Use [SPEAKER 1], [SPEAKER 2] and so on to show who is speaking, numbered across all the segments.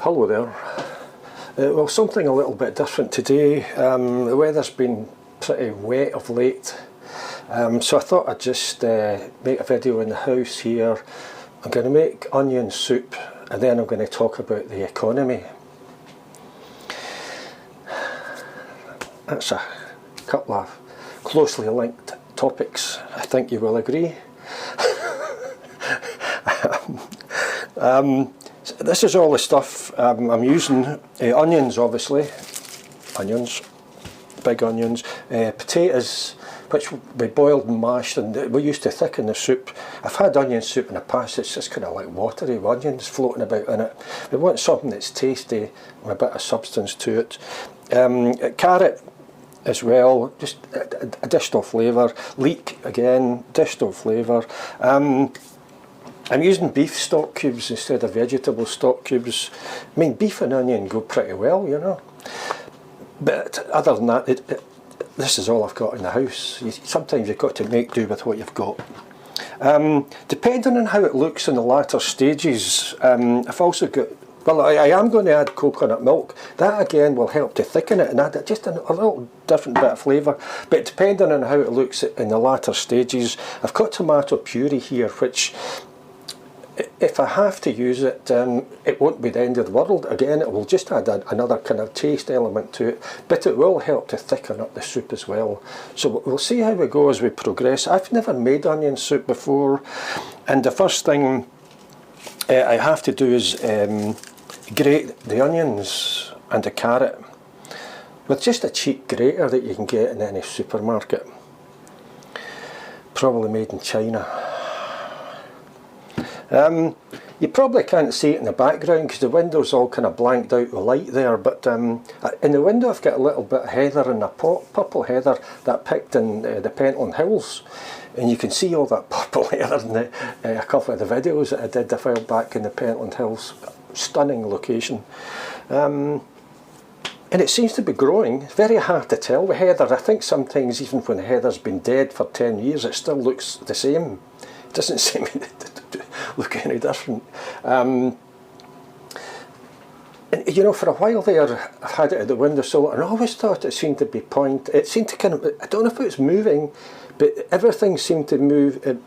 [SPEAKER 1] Hello there. Well, something a little bit different today. The weather's been pretty wet of late, so I thought I'd just make a video in the house here. I'm going to make onion soup, and then I'm going to talk about the economy. That's a couple of closely linked topics, I think you will agree. This is all the stuff I'm using. Onions, obviously, onions, big onions, potatoes, which we boiled and mashed, and we used to thicken the soup. I've had onion soup in the past, it's just kind of like watery, onions floating about in it. We want something that's tasty with a bit of substance to it. Carrot as well, just a dish of flavour. Leek, again, dish of flavour. I'm using beef stock cubes instead of vegetable stock cubes. I mean, beef and onion go pretty well, you know. But other than that, this is all I've got in the house. Sometimes you've got to make do with what you've got. Depending on how it looks in the latter stages, I've also got, well, I am going to add coconut milk. That again will help to thicken it and add just a little different bit of flavour. But depending on how it looks in the latter stages, I've got tomato puree here, which, if I have to use it, it won't be the end of the world. Again, it will just add another kind of taste element to it, but it will help to thicken up the soup as well. So we'll see how we go as we progress. I've never made onion soup before, and the first thing I have to do is grate the onions and the carrot with just a cheap grater that you can get in any supermarket, probably made in China. You probably can't see it in the background because the window's all kind of blanked out with light there, but in the window I've got a little bit of heather in a pot, purple heather that I picked in the Pentland Hills, and you can see all that purple heather in a couple of the videos that I did a while back in the Pentland Hills. Stunning location. And it seems to be growing. It's very hard to tell with heather. I think sometimes even when the heather's been dead for 10 years it still looks the same. It doesn't seem to look any different. And, you know, for a while there I've had it at the windowsill and I always thought it seemed to be it seemed to kind of, I don't know if it was moving, but everything seemed to move,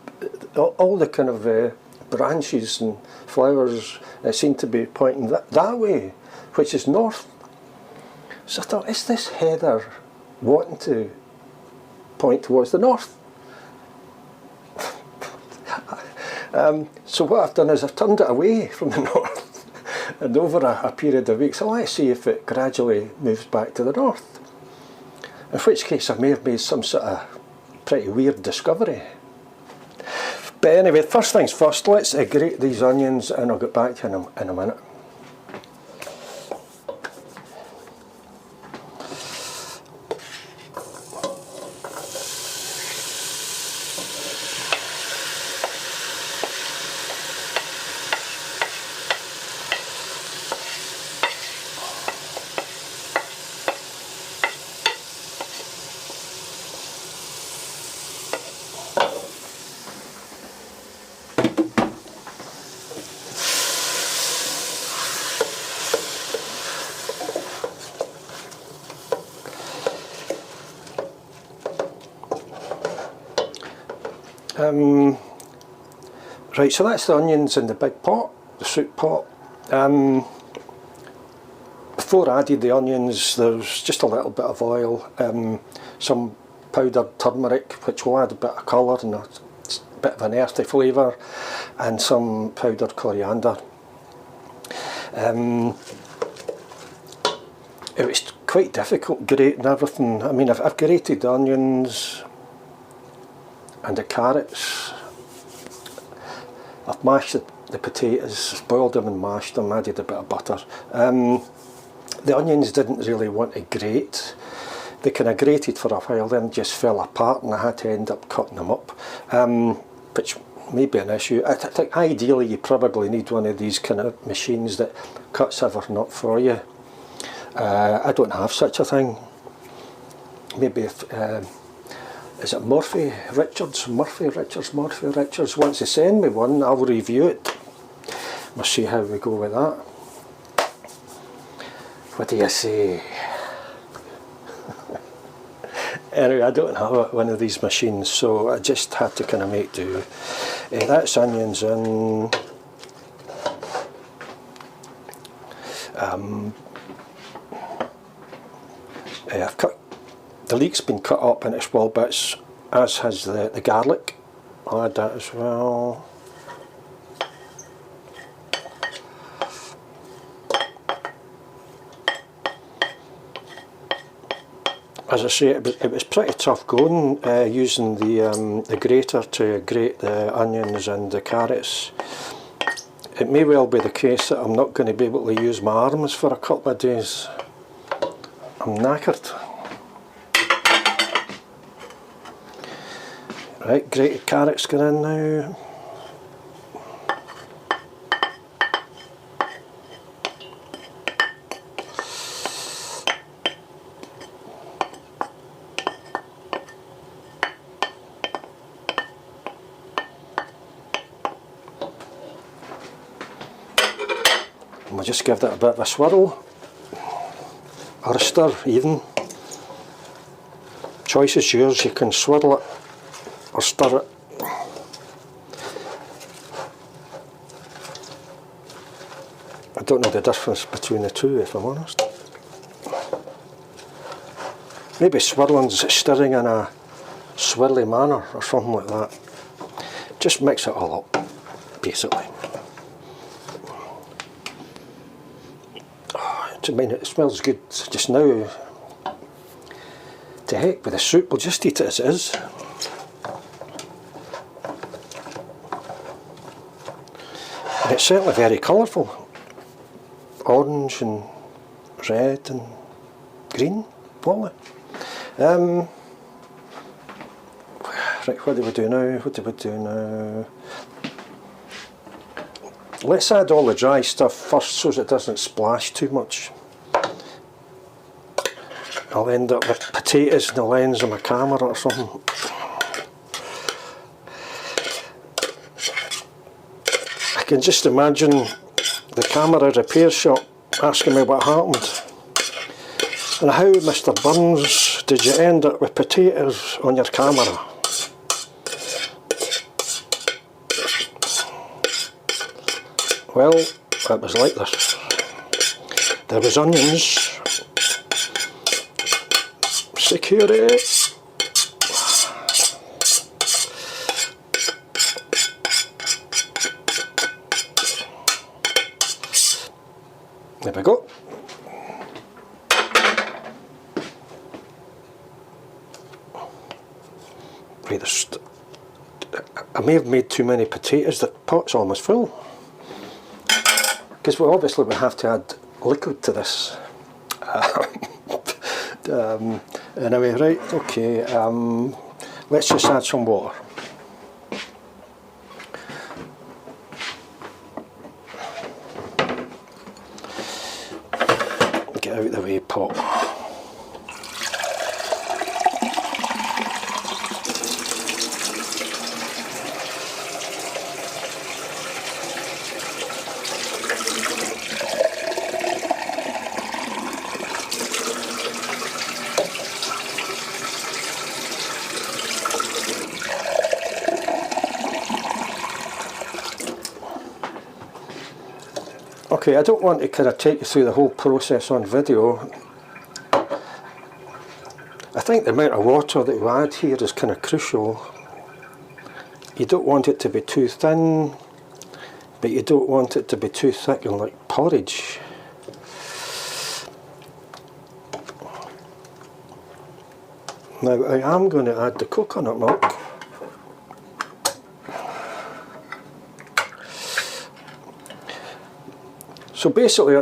[SPEAKER 1] all the kind of branches and flowers seemed to be pointing that way, which is north. So I thought, is this heather wanting to point towards the north? So what I've done is I've turned it away from the north, and over a period of weeks, let's see if it gradually moves back to the north. In which case I may have made some sort of pretty weird discovery. But anyway, first things first, let's grate these onions and I'll get back to you in a minute. Right, so that's the onions in the big pot, the soup pot. Before I added the onions, there's just a little bit of oil, some powdered turmeric, which will add a bit of colour and a bit of an earthy flavour, and some powdered coriander. it was quite difficult grating everything. I mean, I've grated the onions and the carrots. I've mashed the potatoes, boiled them and mashed them, added a bit of butter. The onions didn't really want to grate. They kind of grated for a while, then just fell apart, and I had to end up cutting them up, which may be an issue. I think ideally you probably need one of these kind of machines that cuts everything up for you. I don't have such a thing. Maybe if is it Murphy Richards wants to send me one, I'll review it. We'll see how we go with that. What do you say? Anyway, I don't have one of these machines, so I just had to kind of make do. That's onions in. I've cut, the leek's been cut up into small bits, as has the garlic. I'll add that as well. As I say, it was pretty tough going using the grater to grate the onions and the carrots. It may well be the case that I'm not going to be able to use my arms for a couple of days. I'm knackered. Right, grated carrots go in now. And we'll just give that a bit of a swirl, or a stir even. Choice is yours, you can swirl it or stir it. I don't know the difference between the two, if I'm honest. Maybe swirling's stirring in a swirly manner or something like that. Just mix it all up, basically. I mean, it smells good just now. To heck with the soup, we'll just eat it as it is. And it's certainly very colourful. Orange and red and green, lovely. Right, what do we do now? Let's add all the dry stuff first so that it doesn't splash too much. I'll end up with potatoes in the lens of my camera or something. I can just imagine the camera repair shop asking me what happened. And how, Mr. Burns, did you end up with potatoes on your camera? Well, it was like this. There was onions. Security. There we go. Right, I may have made too many potatoes. The pot's almost full. Because obviously we have to add liquid to this. Anyway, right, okay, let's just add some water. Get out of the way, pot. Okay, I don't want to kind of take you through the whole process on video. I think the amount of water that we add here is kind of crucial. You don't want it to be too thin, but you don't want it to be too thick and like porridge. Now I am going to add the coconut milk. So basically,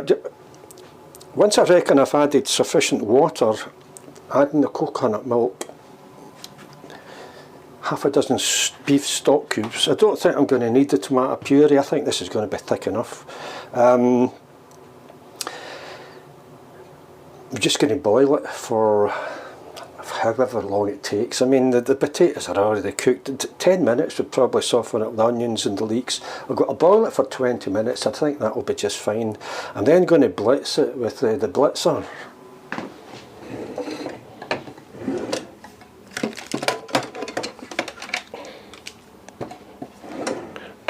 [SPEAKER 1] once I reckon I've added sufficient water, adding the coconut milk, half a dozen beef stock cubes. I don't think I'm going to need the tomato puree. I think this is going to be thick enough. I'm just going to boil it for however long it takes. I mean, the potatoes are already cooked. 10 minutes would probably soften up the onions and the leeks. I'll boil it for 20 minutes. I think that will be just fine. I'm then going to blitz it with the blitzer.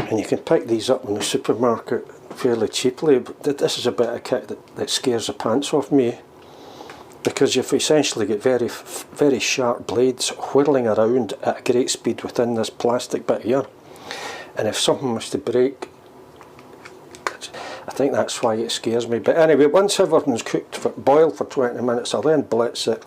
[SPEAKER 1] And you can pick these up in the supermarket fairly cheaply. But this is a bit of kit that scares the pants off me, because you've essentially got very sharp blades whirling around at a great speed within this plastic bit here. And if something was to break, I think that's why it scares me. But anyway, once everything's boiled for 20 minutes, I'll then blitz it.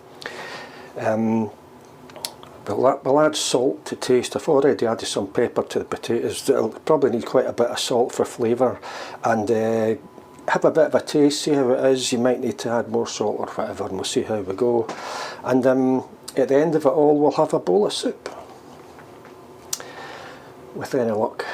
[SPEAKER 1] We'll add salt to taste. I've already added some pepper to the potatoes. It'll probably need quite a bit of salt for flavour. And have a bit of a taste, see how it is. You might need to add more salt or whatever, and we'll see how we go. And at the end of it all, we'll have a bowl of soup, with any luck.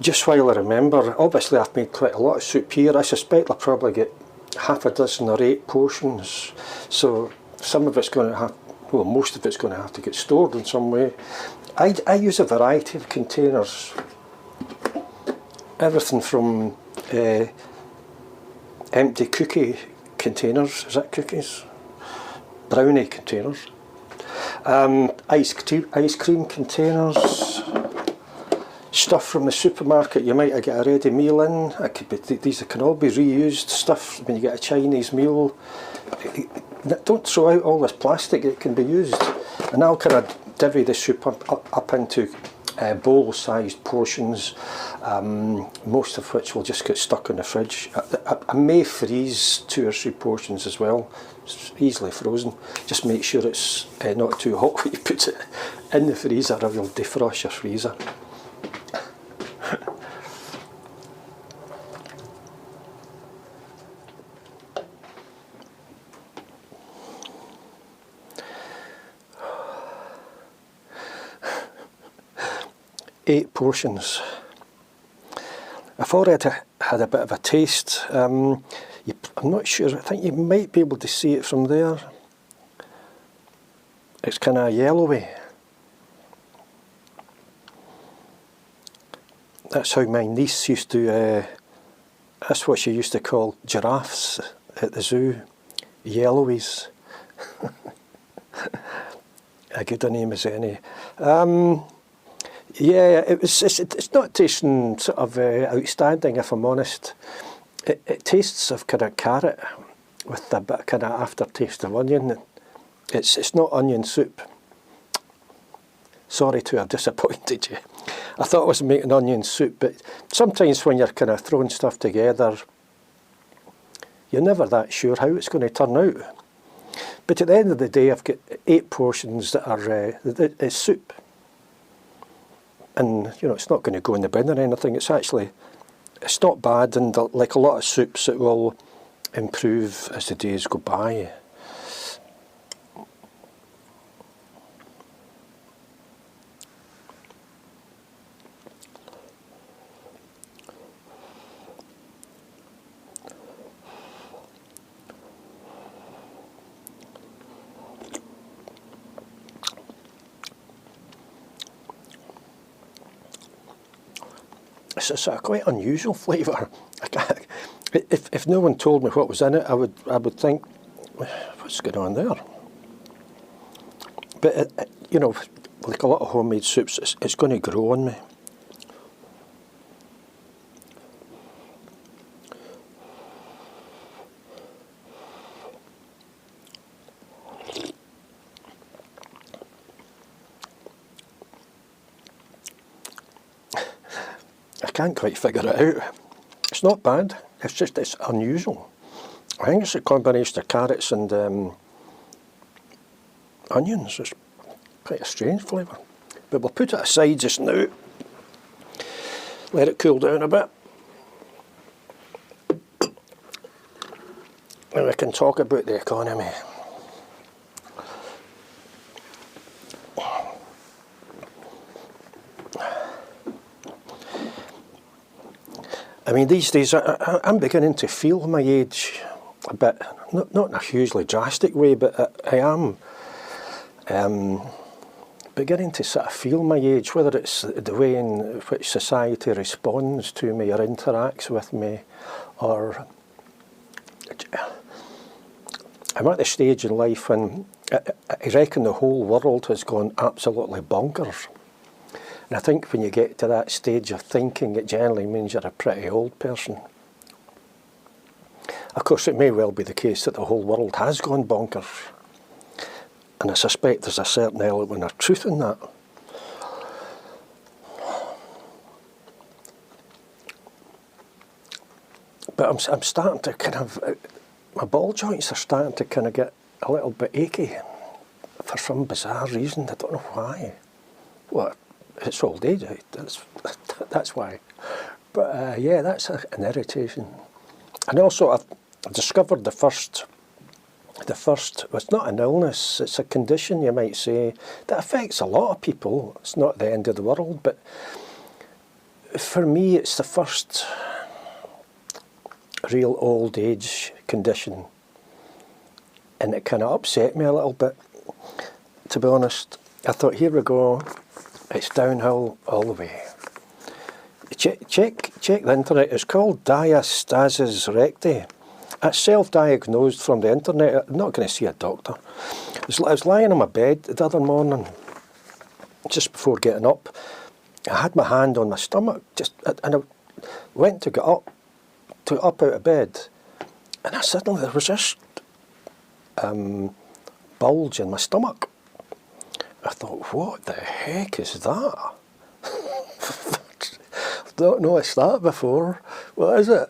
[SPEAKER 1] Just while I remember, obviously I've made quite a lot of soup here. I suspect I'll probably get half a dozen or 8 portions. So some of it's going to have, well, most of it's going to have to get stored in some way. I use a variety of containers. Everything from empty cookie containers, is that cookies? Brownie containers. Ice cream containers. Stuff from the supermarket, you might get a ready meal in. It could be, these can all be reused stuff. When you get a Chinese meal, don't throw out all this plastic, it can be used. And I'll kind of divvy the soup up into bowl-sized portions, most of which will just get stuck in the fridge. I may freeze 2 or 3 portions as well. It's easily frozen. Just make sure it's not too hot when you put it in the freezer, or you'll defrost your freezer. 8 portions. I've already had a bit of a taste. I'm not sure, I think you might be able to see it from there. It's kind of yellowy. That's how my niece used to, that's what she used to call giraffes at the zoo, yellowies. A good a name as any. Yeah, it's not tasting sort of outstanding, if I'm honest. It tastes of kind of carrot with a bit of kind of aftertaste of onion. It's not onion soup. Sorry to have disappointed you. I thought I was making onion soup, but sometimes when you're kind of throwing stuff together, you're never that sure how it's going to turn out. But at the end of the day, I've got 8 portions that are soup. And, you know, it's not going to go in the bin or anything. It's not bad, and like a lot of soups, it will improve as the days go by. it's a quite unusual flavour. If no one told me what was in it, I would think, what's going on there? But you know, like a lot of homemade soups, it's going to grow on me. I can't quite figure it out. It's not bad, it's unusual. I think it's a combination of carrots and onions. It's quite a strange flavour. But we'll put it aside just now, let it cool down a bit. And we can talk about the economy. I mean, these days I'm beginning to feel my age a bit, not in a hugely drastic way, but I am beginning to sort of feel my age, whether it's the way in which society responds to me or interacts with me, or I'm at the stage in life when I reckon the whole world has gone absolutely bonkers. And I think when you get to that stage of thinking, it generally means you're a pretty old person. Of course, it may well be the case that the whole world has gone bonkers. And I suspect there's a certain element of truth in that. But I'm starting to kind of, my ball joints are starting to kind of get a little bit achy for some bizarre reason. I don't know why. What? It's old age, that's why. But yeah, that's an irritation. And also I've discovered the first, well, it's not an illness, it's a condition, you might say, that affects a lot of people. It's not the end of the world, but for me it's the first real old age condition. And it kind of upset me a little bit, to be honest. I thought, here we go. It's downhill all the way. Check the internet. It's called diastasis recti. It's self-diagnosed from the internet. I'm not going to see a doctor. I was lying on my bed the other morning, just before getting up. I had my hand on my stomach, and I went to get up out of bed, and suddenly there was this bulge in my stomach. I thought, what the heck is that? I've not noticed that before. What is it?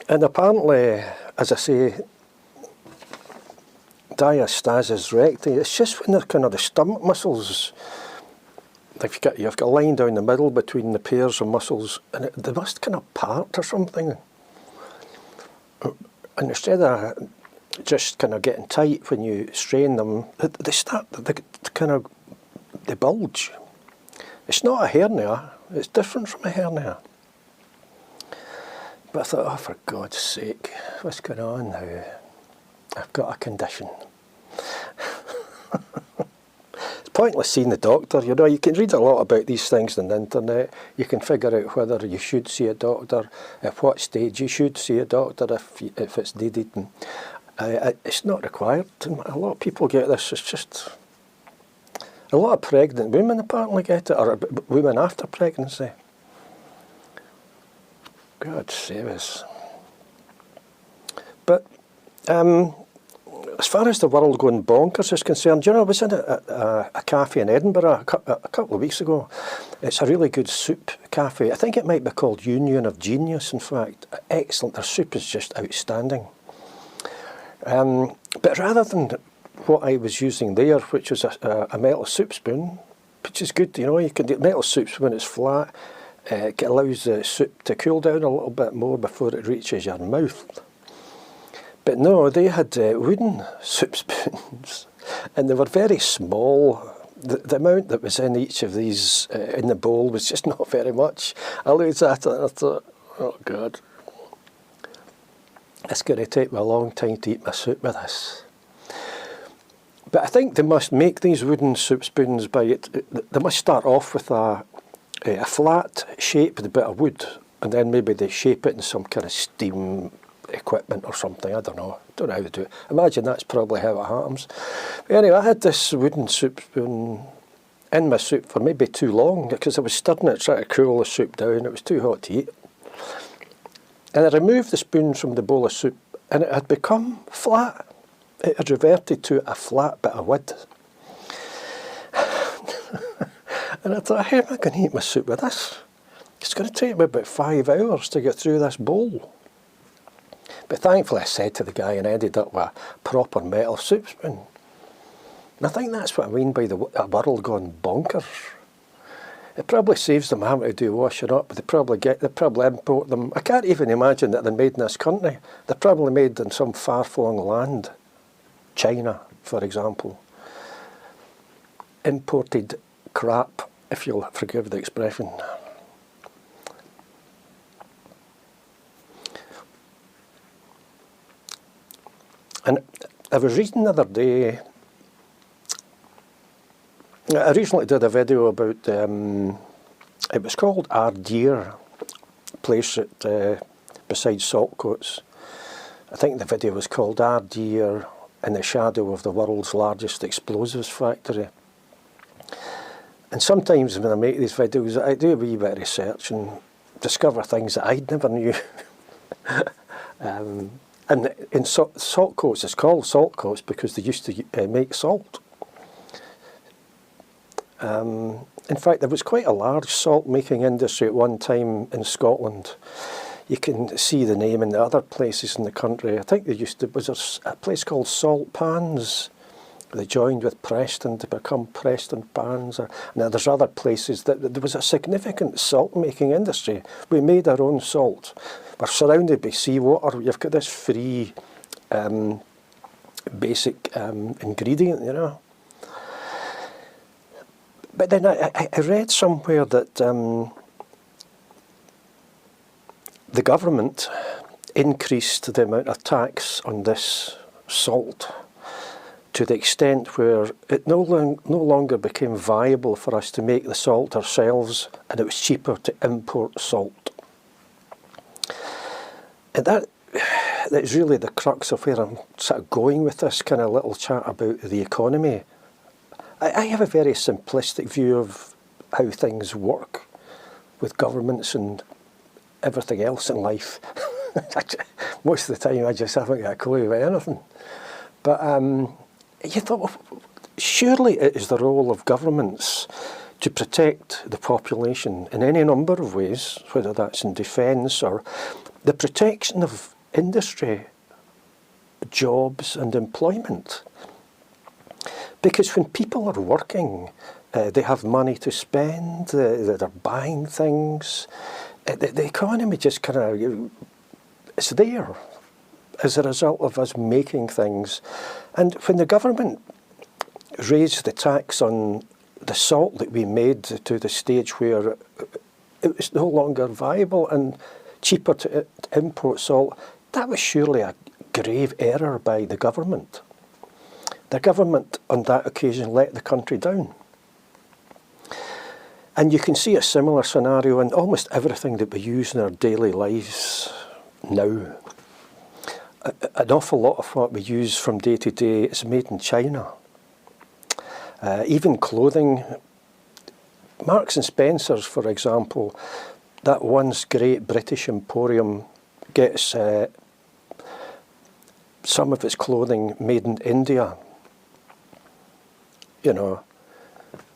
[SPEAKER 1] And apparently, as I say, diastasis recti, it's just when the stomach muscles, you've got a line down the middle between the pairs of muscles, and they must kind of part or something. And instead of just kind of getting tight when you strain them, they start they bulge. It's not a hernia, it's different from a hernia. But I thought, oh, for God's sake, what's going on now? I've got a condition. It's pointless seeing the doctor, you know. You can read a lot about these things on the internet. You can figure out whether you should see a doctor, at what stage you should see a doctor if it's needed. And it's not required. A lot of people get this. It's just a lot of pregnant women apparently get it, or women after pregnancy. God save us. But as far as the world going bonkers is concerned, you know, I was in a cafe in Edinburgh a couple of weeks ago. It's a really good soup cafe. I think it might be called Union of Genius, in fact. Excellent. Their soup is just outstanding. But rather than what I was using there, which was a metal soup spoon, which is good, you know, you can do metal soups when it's flat. It allows the soup to cool down a little bit more before it reaches your mouth. But no, they had wooden soup spoons, and they were very small. The amount that was in each of these in the bowl was just not very much. I looked at it and I thought, oh God, it's going to take me a long time to eat my soup with this. But I think they must make these wooden soup spoons they must start off with a flat shaped bit of wood, and then maybe they shape it in some kind of steam equipment or something. I don't know how to do it. Imagine that's probably how it happens. But anyway, I had this wooden soup spoon in my soup for maybe too long, because I was stirring it trying to cool the soup down. It was too hot to eat. And I removed the spoon from the bowl of soup, and it had become flat. It had reverted to a flat bit of wood. And I thought, how am I going to eat my soup with this? It's going to take me about 5 hours to get through this bowl. But thankfully I said to the guy, and I ended up with a proper metal soup spoon. And I think that's what I mean by the world gone bonkers. It probably saves them having to do washing up. They probably import them. I can't even imagine that they're made in this country. They're probably made in some far-flung land. China, for example. Imported crap, if you'll forgive the expression. And I was reading the other day, I recently did a video about, it was called Ardeer, place at beside Saltcoats. I think the video was called Ardeer in the shadow of the world's largest explosives factory. And sometimes when I make these videos, I do a wee bit of research and discover things that I never knew. And in Saltcoats, it's called Saltcoats because they used to make salt. In fact, there was quite a large salt-making industry at one time in Scotland. You can see the name in the other places in the country. I think there was a place called Salt Pans. They joined with Preston to become Preston Pans. Now there's other places that there was a significant salt-making industry. We made our own salt. We're surrounded by seawater. You've got this free, basic ingredient, you know. But then I read somewhere that the government increased the amount of tax on this salt to the extent where it no longer became viable for us to make the salt ourselves, and it was cheaper to import salt. And that is really the crux of where I'm sort of going with this kind of little chat about the economy. I have a very simplistic view of how things work with governments and everything else in life. Most of the time I just haven't got a clue about anything. But you thought, well, surely it is the role of governments to protect the population in any number of ways, whether that's in defence or the protection of industry, jobs and employment. Because when people are working, they have money to spend, they're buying things. The economy just kind of, it's there as a result of us making things. And when the government raised the tax on the salt that we made to the stage where it was no longer viable and cheaper to import salt, that was surely a grave error by the government. The government on that occasion let the country down. And you can see a similar scenario in almost everything that we use in our daily lives now. An awful lot of what we use from day to day is made in China. Even clothing. Marks and Spencer's, for example, that once great British emporium gets some of its clothing made in India. You know,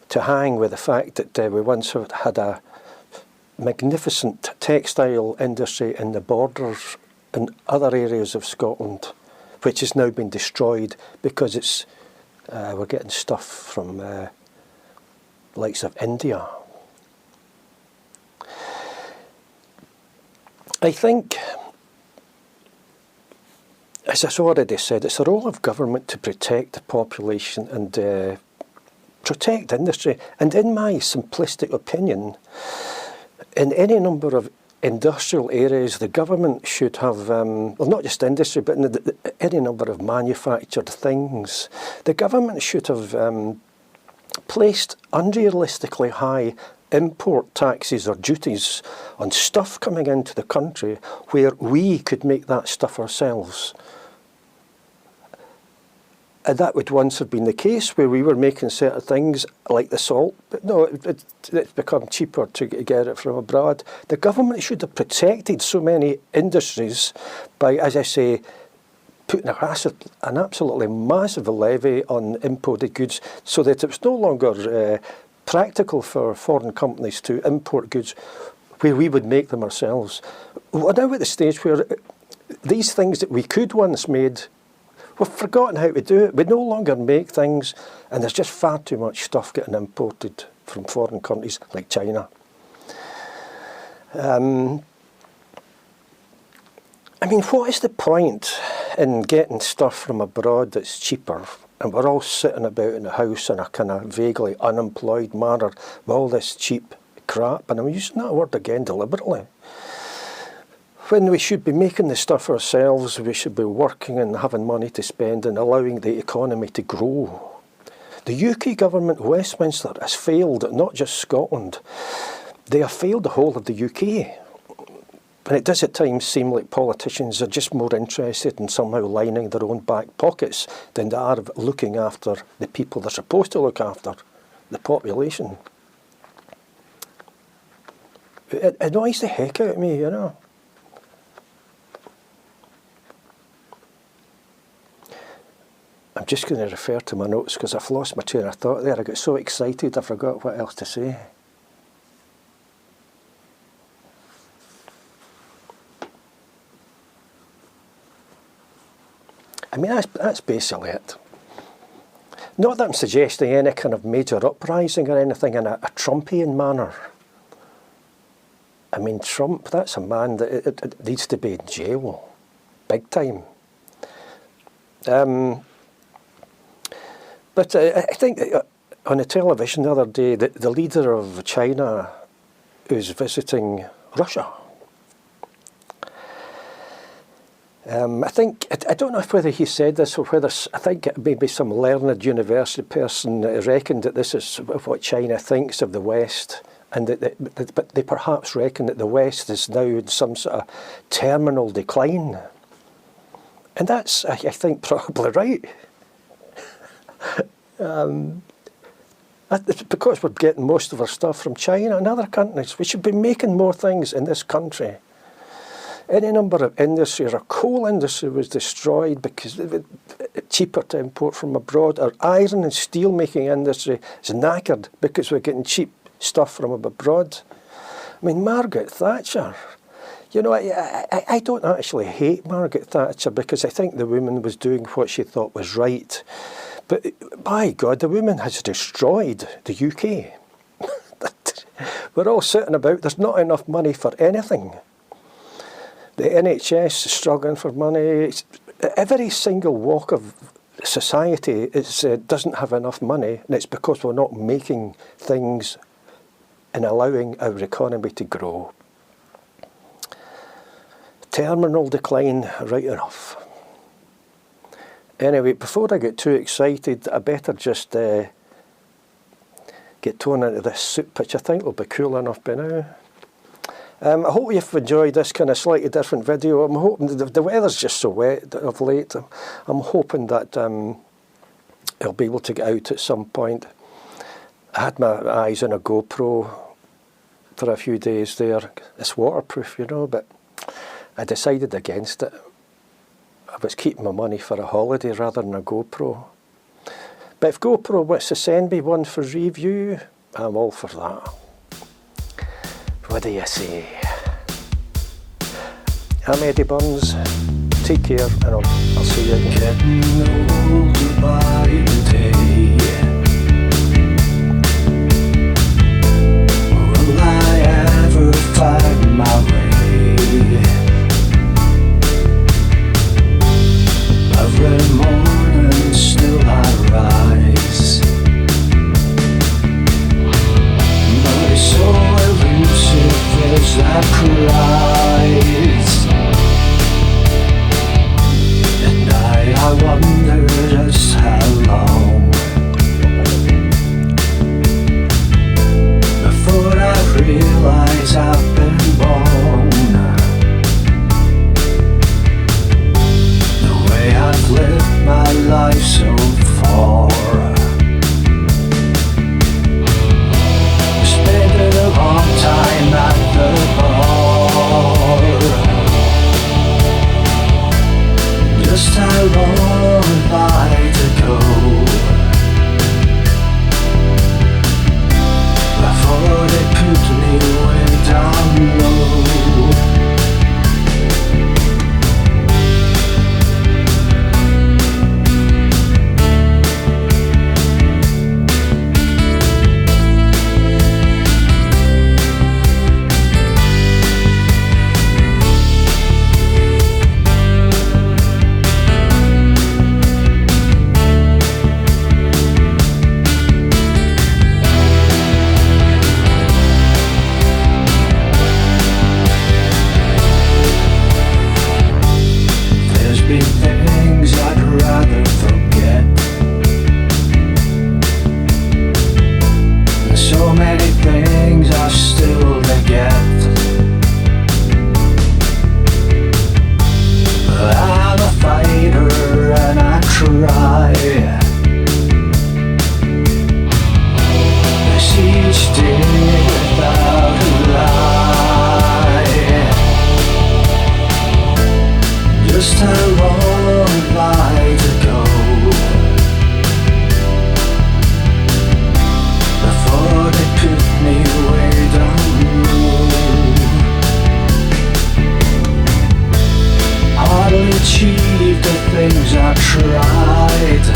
[SPEAKER 1] to hang with the fact that we once had a magnificent textile industry in the borders in other areas of Scotland, which has now been destroyed because it's we're getting stuff from the likes of India. I think, as I've already said, it's the role of government to protect the population and protect industry. And in my simplistic opinion, in any number of industrial areas, the government should have, well, not just industry, but in any number of manufactured things, the government should have placed unrealistically high import taxes or duties on stuff coming into the country where we could make that stuff ourselves. And that would once have been the case, where we were making certain things like the salt, but no, it's become cheaper to get it from abroad. The government should have protected so many industries by, as I say, putting an absolutely massive levy on imported goods, so that it was no longer practical for foreign companies to import goods where we would make them ourselves. We're now at the stage where these things that we could once made, we've forgotten how to do it. We no longer make things, and there's just far too much stuff getting imported from foreign countries like China. I mean, what is the point in getting stuff from abroad that's cheaper, and we're all sitting about in the house in a kind of vaguely unemployed manner with all this cheap crap, and I'm using that word again deliberately. When we should be making the stuff ourselves, we should be working and having money to spend and allowing the economy to grow. The UK government, Westminster, has failed, not just Scotland. They have failed the whole of the UK. And it does at times seem like politicians are just more interested in somehow lining their own back pockets than they are looking after the people they're supposed to look after, the population. It annoys the heck out of me, you know. I'm just going to refer to my notes because I've lost my train of thought there. I got so excited I forgot what else to say. I mean, that's basically it. Not that I'm suggesting any kind of major uprising or anything in a Trumpian manner. I mean, Trump, that's a man that it needs to be in jail, big time. But I think on the television the other day, the leader of China who's visiting Russia, I don't know whether he said this or whether, I think maybe some learned university person reckoned that this is what China thinks of the West, and but they perhaps reckon that the West is now in some sort of terminal decline. And that's, I think, probably right. It's because we're getting most of our stuff from China and other countries. We should be making more things in this country. Any number of industries, our coal industry was destroyed because it's cheaper to import from abroad. Our iron and steel making industry is knackered because we're getting cheap stuff from abroad. I mean, Margaret Thatcher, you know, I don't actually hate Margaret Thatcher because I think the woman was doing what she thought was right. But by God, the woman has destroyed the UK. We're all sitting about, there's not enough money for anything. The NHS is struggling for money. Every single walk of society doesn't have enough money, and it's because we're not making things and allowing our economy to grow. Terminal decline, right enough. Anyway, before I get too excited, I better just get thrown into this soup, which I think will be cool enough by now. I hope you've enjoyed this kind of slightly different video. I'm hoping the weather's just so wet of late. I'm hoping that I'll be able to get out at some point. I had my eyes on a GoPro for a few days there. It's waterproof, you know, but I decided against it. I was keeping my money for a holiday rather than a GoPro. But if GoPro wants to send me one for review, I'm all for that. What do you say? I'm Eddie Burns. Take care, and I'll see you again. Getting older by the day. Will I ever find my way? Every morning still I rise, but it's so elusive as that prize. At night I wonder just how long before I
[SPEAKER 2] Just how long have I to go before they put me way down low? Hardly achieved the things I tried.